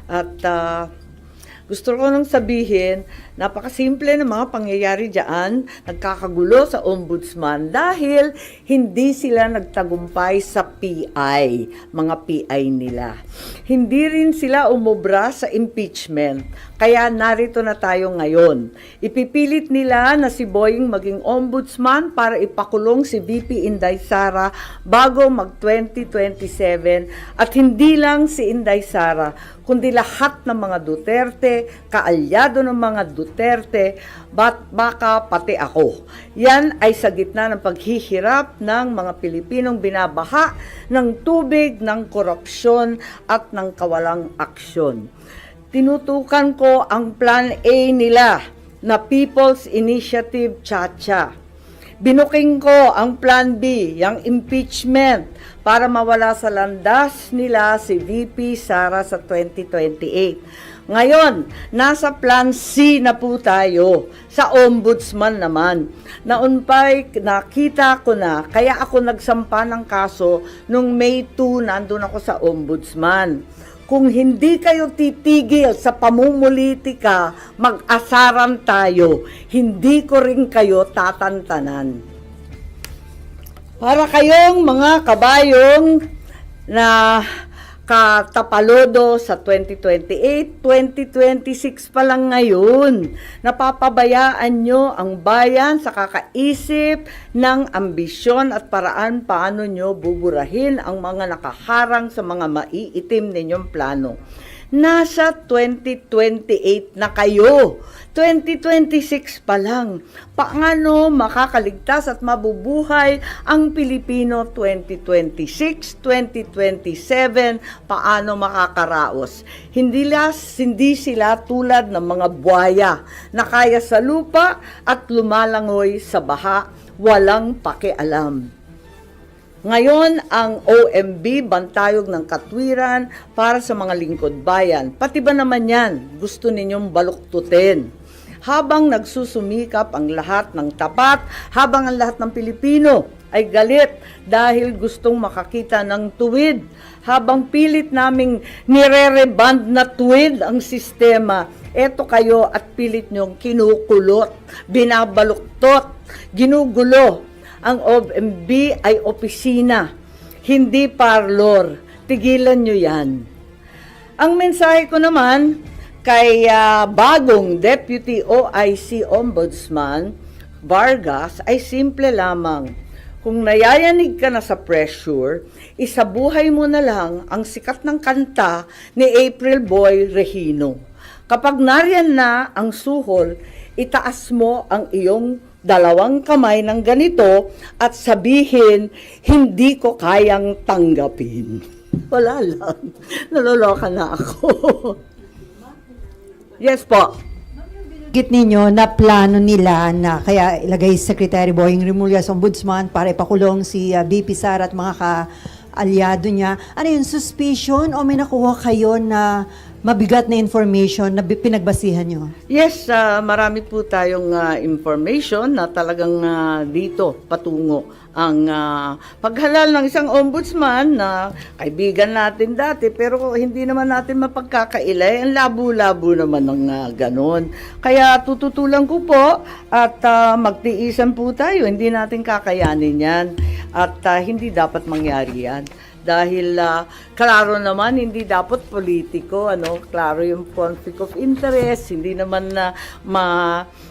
At gusto ko nang sabihin, napakasimple ng mga pangyayari diyan, nagkakagulo sa ombudsman dahil hindi sila nagtagumpay sa PI, mga PI nila. Hindi rin sila umubra sa impeachment, kaya narito na tayo ngayon. Ipipilit nila na si Boying maging ombudsman para ipakulong si VP Inday Sara bago mag-2027 at hindi lang si Inday Sara, kundi lahat ng mga Duterte, kaalyado ng mga Duterte, baka pati ako. Yan ay sa gitna ng paghihirap ng mga Pilipinong binabaha ng tubig, ng korupsyon at ng kawalang aksyon. Tinutukan ko ang Plan A nila na People's Initiative Chacha. Binuking ko ang Plan B, yung impeachment, para mawala sa landas nila si VP Sara sa 2028. Ngayon, nasa Plan C na po tayo, sa ombudsman naman. Noon pa'y nakita ko na, kaya ako nagsampa ng kaso nung May 2, nandun ako sa ombudsman. Kung hindi kayo titigil sa pamumulitika, mag-asaran tayo. Hindi ko rin kayo tatantanan. Para kayong mga kabayong na katapalodo sa 2028, 2026 pa lang ngayon. Napapabayaan nyo ang bayan sa kakaisip ng ambisyon at paraan paano nyo buburahin ang mga nakaharang sa mga maiitim ninyong plano. Nasa 2028 na kayo. 2026 pa lang. Paano makakaligtas at mabubuhay ang Pilipino 2026, 2027? Paano makakaraos? Hindi sila tulad ng mga buhaya na kaya sa lupa at lumalangoy sa baha, walang pakialam. Ngayon, ang OMB, Bantayog ng Katwiran, para sa mga lingkod bayan. Pati ba naman yan, gusto ninyong baluktutin? Habang nagsusumikap ang lahat ng tapat, habang ang lahat ng Pilipino ay galit dahil gustong makakita ng tuwid, habang pilit naming nire-reband na tuwid ang sistema, eto kayo at pilit nyong kinukulot, binabaluktot, ginugulo. Ang OMB ay opisina, hindi parlor. Tigilan nyo yan. Ang mensahe ko naman kay bagong Deputy OIC Ombudsman Vargas ay simple lamang. Kung nayayanig ka na sa pressure, isabuhay mo na lang ang sikat ng kanta ni April Boy Regino. Kapag nariyan na ang suhol, itaas mo ang iyong dalawang kamay ng ganito at sabihin, hindi ko kayang tanggapin. Wala lang. Naloloka na ako. Yes po. Git ninyo na plano nila na kaya ilagay Secretary Boying Remulla sa ombudsman para ipakulong si VP Sara at mga ka-alyado niya. Ano yun, suspicion o may nakuha kayo na mabigat na information na pinagbasihan nyo? Yes, marami po tayong information na talagang dito patungo ang paghalal ng isang ombudsman na kaibigan natin dati pero hindi naman natin mapagkakailay. Ang labo-labo naman ng ganon. Kaya tututulan ko po at magtiisan po tayo. Hindi natin kakayanin yan at hindi dapat mangyari yan. Dahil klaro naman hindi dapat politiko, klaro yung conflict of interest, hindi naman na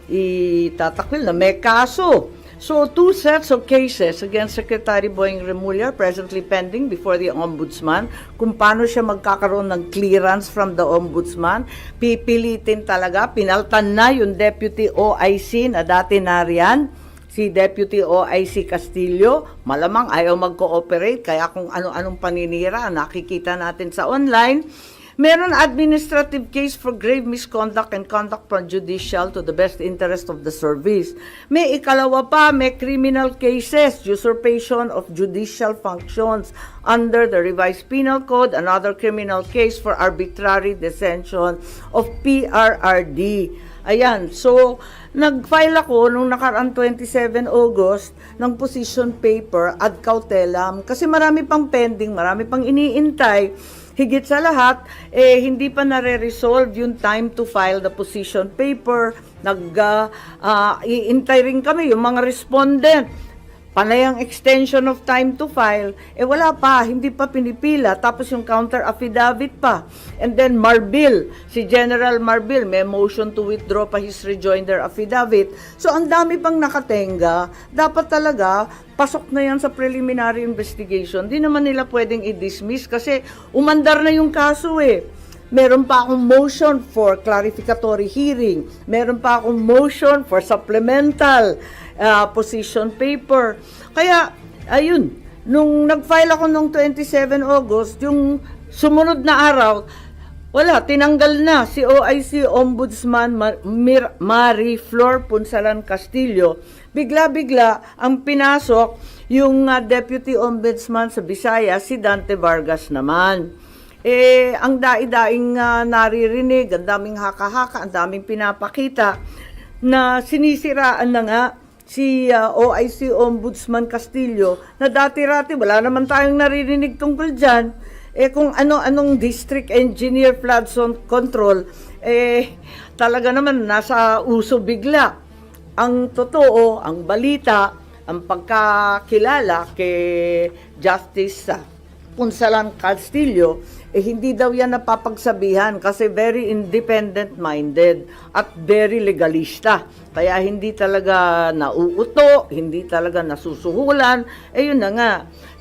maitatakwil na may kaso. So, 2 sets of cases against Secretary Boying Remulla presently pending before the Ombudsman. Kung paano siya magkakaroon ng clearance from the Ombudsman, pipilitin talaga, pinaltan na yung Deputy OIC na dati nariyan, si Deputy OIC Castillo, malamang ayaw mag-cooperate, kaya kung ano-anong paninira, nakikita natin sa online. Meron administrative case for grave misconduct and conduct prejudicial to the best interest of the service. May ikalawa pa, may criminal cases, usurpation of judicial functions under the revised penal code, another criminal case for arbitrary detention of PRRD. Ayan, so nag-file ako nung nakaraan 27 August ng position paper ad cautelam kasi marami pang pending, marami pang iniintay. higit sa lahat, hindi pa nare-resolve yung time to file the position paper. Iintay rin kami yung mga respondent. Panay ang extension of time to file, wala pa, hindi pa pinipila, tapos yung counter affidavit pa. And then Marbil, si General Marbil, may motion to withdraw pa his rejoinder affidavit. So ang dami pang nakatenga, dapat talaga, pasok na yan sa preliminary investigation. Di naman nila pwedeng i-dismiss kasi umandar na yung kaso Meron pa akong motion for clarificatory hearing. Meron pa akong motion for supplemental position paper. Kaya, ayun, nung nag-file ako nung 27 August, yung sumunod na araw, wala, tinanggal na si OIC Ombudsman Marie Flor Punsalan Castillo. Bigla-bigla ang pinasok yung Deputy Ombudsman sa Visayas, si Dante Vargas naman. Ang daing naririnig, ang daming haka-haka, ang daming pinapakita na sinisiraan na nga si OIC Ombudsman Castillo na dati-rati wala naman tayong naririnig tungkol dyan. Kung ano-anong district engineer flood zone control, talaga naman nasa uso bigla. Ang totoo, ang balita, ang pagkakilala kay Justice Punsalan Castillo, hindi daw yan napapagsabihan kasi very independent-minded at very legalista. Kaya hindi talaga nauuto, hindi talaga nasusuhulan, yun na nga.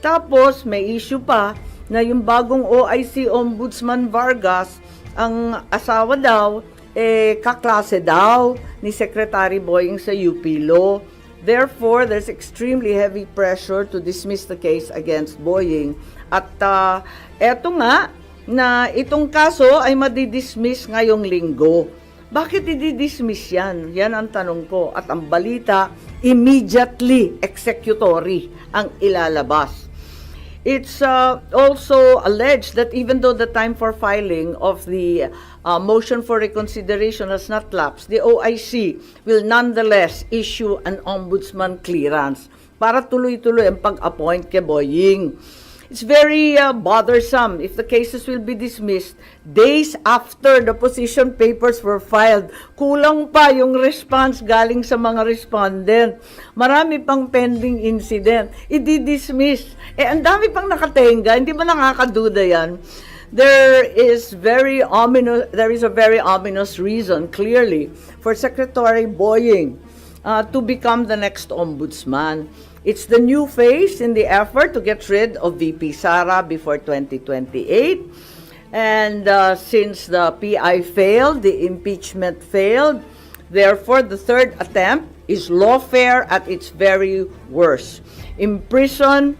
Tapos may issue pa na yung bagong OIC Ombudsman Vargas, ang asawa daw, kaklase daw ni Secretary Boying sa UP Law. Therefore, there's extremely heavy pressure to dismiss the case against Boying. At eto nga, na itong kaso ay madidismiss ngayong linggo. Bakit i-dismiss yan? Yan ang tanong ko. At ang balita, immediately executory ang ilalabas. It's also alleged that even though the time for filing of the motion for reconsideration has not lapsed, the OIC will nonetheless issue an ombudsman clearance para tuloy-tuloy ang pag-appoint kay Boying. It's very bothersome if the cases will be dismissed days after the position papers were filed. Kulang pa yung response galing sa mga respondent. Marami pang pending incident. I-dismiss. Ang dami pang nakatenga. Hindi ba nakakaduda yan? There is a very ominous reason, clearly, for Secretary Boying to become the next ombudsman. It's the new phase in the effort to get rid of VP Sara before 2028. And since the PI failed, the impeachment failed, therefore the third attempt is lawfare at its very worst. Imprison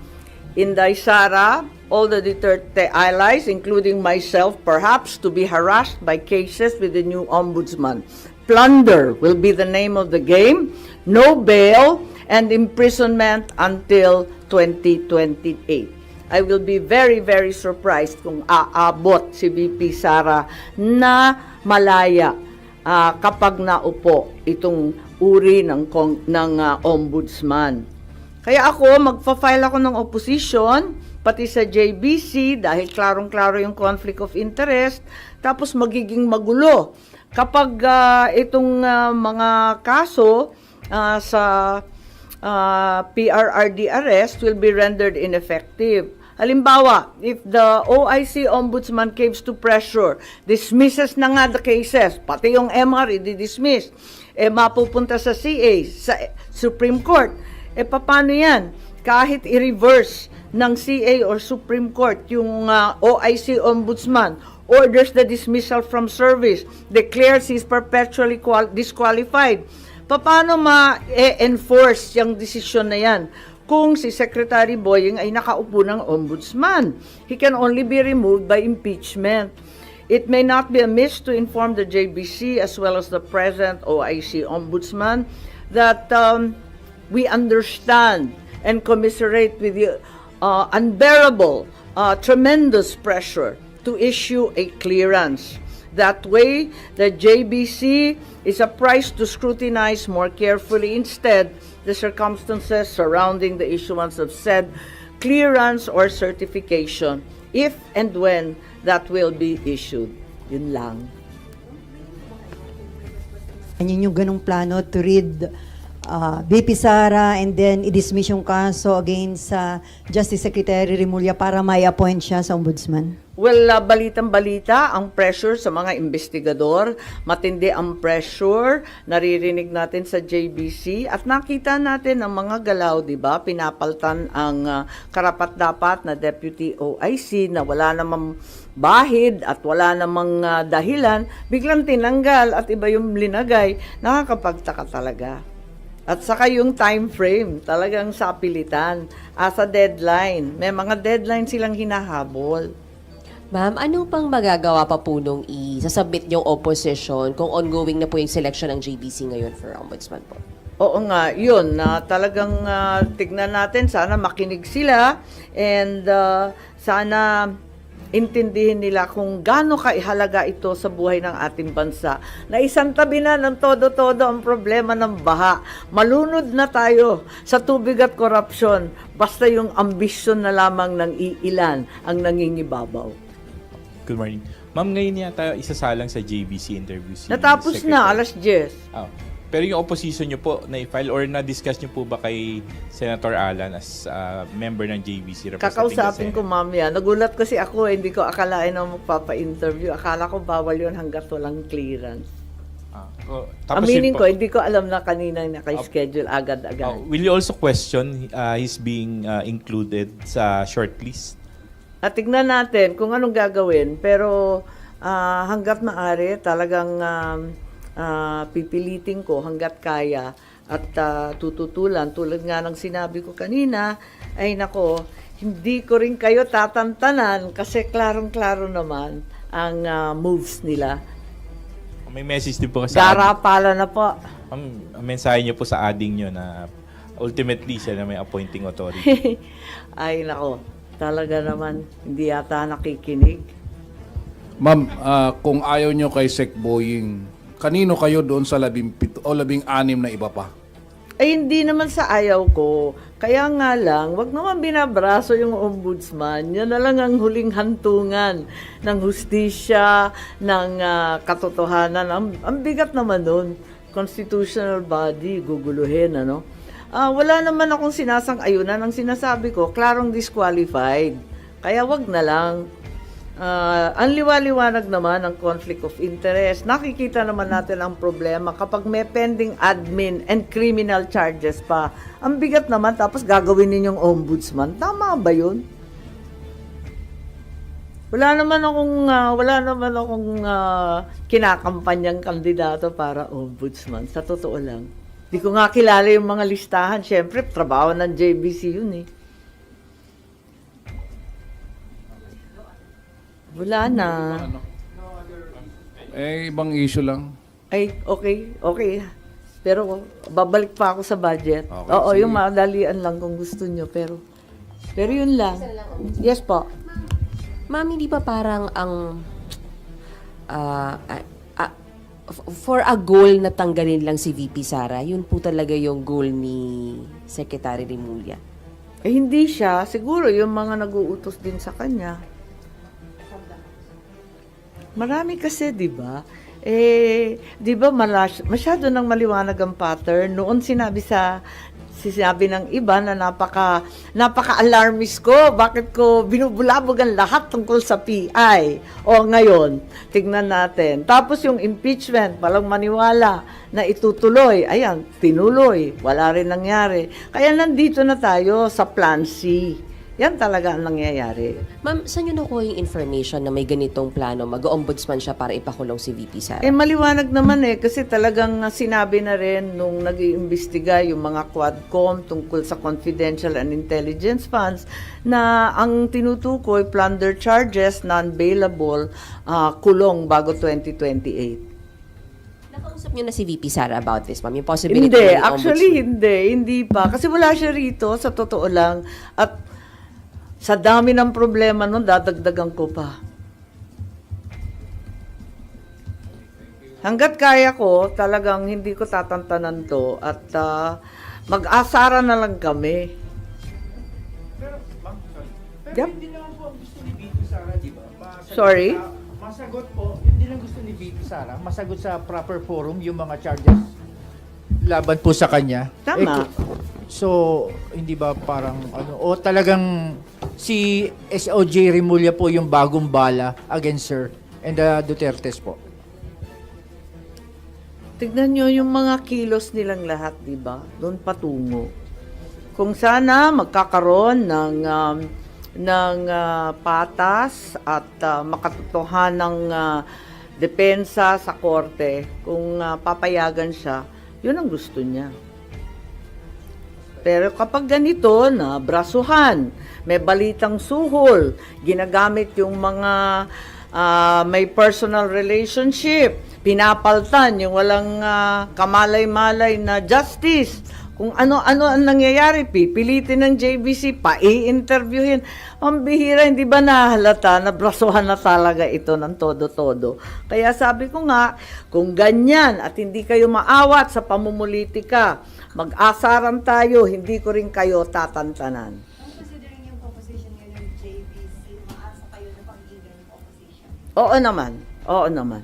Inday Sara, all the Duterte allies, including myself, perhaps to be harassed by cases with the new ombudsman. Plunder will be the name of the game. No bail and imprisonment until 2028. I will be very, very surprised kung aabot si VP Sara na malaya kapag naupo itong uri ng ombudsman. Kaya ako, magfa-file ako ng opposition, pati sa JBC, dahil klarong-klaro yung conflict of interest, tapos magiging magulo. Kapag itong mga kaso sa PRRD arrest will be rendered ineffective. Halimbawa, if the OIC Ombudsman caves to pressure, dismisses na nga the cases, pati yung MR i-dismiss, mapupunta sa CA, sa Supreme Court, paano yan? Kahit i-reverse ng CA or Supreme Court yung OIC Ombudsman, orders the dismissal from service, declares he's perpetually disqualified. Paano ma-enforce yung desisyon na yan kung si Secretary Boying ay nakaupo ng ombudsman? He can only be removed by impeachment. It may not be amiss to inform the JBC as well as the present OIC ombudsman that we understand and commiserate with the unbearable, tremendous pressure to issue a clearance. That way, the JBC is apprised to scrutinize more carefully instead the circumstances surrounding the issuance of said clearance or certification if and when that will be issued. Yun lang. Yan yung ganong plano to rid VP Sara and then i-dismiss yung kaso against Justice Secretary Remulla para may appoint siya sa ombudsman? Well, balitang-balita ang pressure sa mga investigador, matindi ang pressure, naririnig natin sa JBC at nakita natin ang mga galaw, di ba? Pinapaltan ang karapat-dapat na Deputy OIC na wala namang bahid at wala namang dahilan, biglang tinanggal at iba yung linagay, nakakapagtaka talaga. At saka yung time frame, talagang sapilitan, as a deadline. May mga deadline silang hinahabol. Ma'am, ano pang magagawa pa po nung isasubmit niyong opposition kung ongoing na po yung selection ng JBC ngayon for ombudsman po? Oo nga, yun, na talagang tignan natin, sana makinig sila and sana intindihin nila kung gaano kaihalaga ito sa buhay ng ating bansa. Na isang tabi na ng todo-todo ang problema ng baha. Malunod na tayo sa tubig at korupsyon, basta yung ambisyon na lamang ng iilan ang nangingibabaw. Good morning. Ma'am, ngayon yata isasalang sa JBC interview si Natapos Secretary. na, alas 10. Ah, pero yung opposition nyo po, na-file or na-discuss nyo po ba kay Senator Alan as member ng JBC representing Kakausapin the ko Senate? mamaya. Nagulat kasi ako, hindi ko akalain na magpapa-interview. Akala ko bawal yun hanggat walang clearance. Aminin ko, hindi ko alam na kanina naka-schedule agad-agad. Will you also question his being included sa shortlist? At tignan natin kung anong gagawin. Pero hanggat maaari, talagang pipilitin ko hanggat kaya at tututulan. Tulad nga ng sinabi ko kanina, ay nako, hindi ko rin kayo tatantanan kasi klarong-klaro naman ang moves nila. May message din po kasi Garapala na po. Ma'am, ang mensahe niyo po sa ading niyo na ultimately siya na may appointing authority. Ay nako, talaga naman, hindi yata nakikinig. Ma'am, kung ayaw nyo kay Sec Boying, kanino kayo doon sa 17 o 16 na iba pa? Ay hindi naman sa ayaw ko. Kaya nga lang, wag naman binabraso yung ombudsman. Yan na lang ang huling hantungan ng hustisya, ng katotohanan. Ang bigat naman nun. Constitutional body, guguluhin, ano? Wala naman akong sinasang-ayunan. Ang sinasabi ko, klarong disqualified. Kaya wag na lang. Ang liwaliwanag naman ang conflict of interest. Nakikita naman natin ang problema kapag may pending admin and criminal charges pa. Ang bigat naman, tapos gagawin ninyong ombudsman. Tama ba yun? Wala naman akong kinakampanyang kandidato para ombudsman. Sa totoo lang. Di ko nga kilala yung mga listahan. Siyempre, trabaho ng JBC yun eh. Wala na. Ibang issue lang. Ay, okay. Pero babalik pa ako sa budget. Okay, Oo, sige. yung madalian lang kung gusto nyo. Pero yun lang. Yes po. Ma'am, hindi ba parang ang for a goal na tanggalin lang si VP Sara, yun po talaga yung goal ni Secretary Remulla? Eh, hindi siya. Siguro yung mga nag-uutos din sa kanya. Marami kasi, di ba? Di ba masyado nang maliwanag ang pattern. Noon sinabi ng iba na napaka-alarmist ko. Bakit ko binubulabog ang lahat tungkol sa PI? O ngayon, tignan natin. Tapos yung impeachment, walang maniwala na itutuloy. Ayan, tinuloy. Wala rin nangyari. Kaya nandito na tayo sa Plan C. Yan talaga ang nangyayari. Ma'am, saan nyo nakuha yung information na may ganitong plano? Mag-ombudsman siya para ipakulong si VP Sara? Maliwanag naman kasi talagang sinabi na rin nung nag-iimbestiga yung mga Quadcom tungkol sa confidential and intelligence funds na ang tinutukoy, plunder charges, non-bailable, kulong bago 2028. Nakausap nyo na si VP Sara about this, ma'am? Yung possibility Hindi, na actually hindi pa. Kasi wala siya rito, sa totoo lang. At sa dami ng problema nun, dadagdagan ko pa. Hanggat kaya ko, talagang hindi ko tatantanan to at mag-asara na lang kami. Pero, ma'am, sorry. Pero Yep. hindi naman po ang gusto ni VP Sara, di ba? Sorry? Masagot po, hindi lang gusto ni VP Sara, masagot sa proper forum yung mga charges laban po sa kanya. Tama. So, hindi ba parang ano, o talagang si SOJ Remulla po yung bagong bala against her and the Dutertes po? Tignan nyo yung mga kilos nilang lahat, di ba? Doon patungo. Kung sana magkakaroon ng patas at makatotohanang depensa sa korte, kung papayagan siya, yun ang gusto niya. Pero kapag ganito na brasuhan, may balitang suhol, ginagamit yung mga may personal relationship, pinapaltan yung walang kamalay-malay na justice. Kung ano-ano ang nangyayari, pipilitin ng JBC, pa-i-interviewin. Pambihira, hindi ba nahalata na brasuhan na talaga ito ng todo-todo? Kaya sabi ko nga, kung ganyan at hindi kayo maawat sa pamumulitika, mag-asaran tayo, hindi ko rin kayo tatantanan. Considering yung composition ngayon ng JBC, maasa kayo na pakinggan yung composition? Oo naman, oo naman.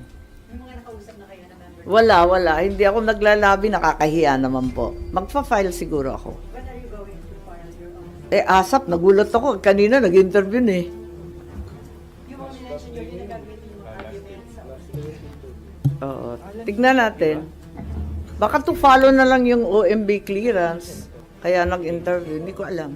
May mga nakausap na kayo na member? Wala. Hindi ako naglalabi, nakakahiya naman po. Magfa-file siguro ako. When are you going to file your own? Asap, nagulat ako. Kanina, nag-interview na eh. Yung mga minention yung ginagamit yung mga arguments sa Oo. Tignan natin. Baka to follow na lang yung OMB clearance. Kaya nag-interview. Hindi ko alam.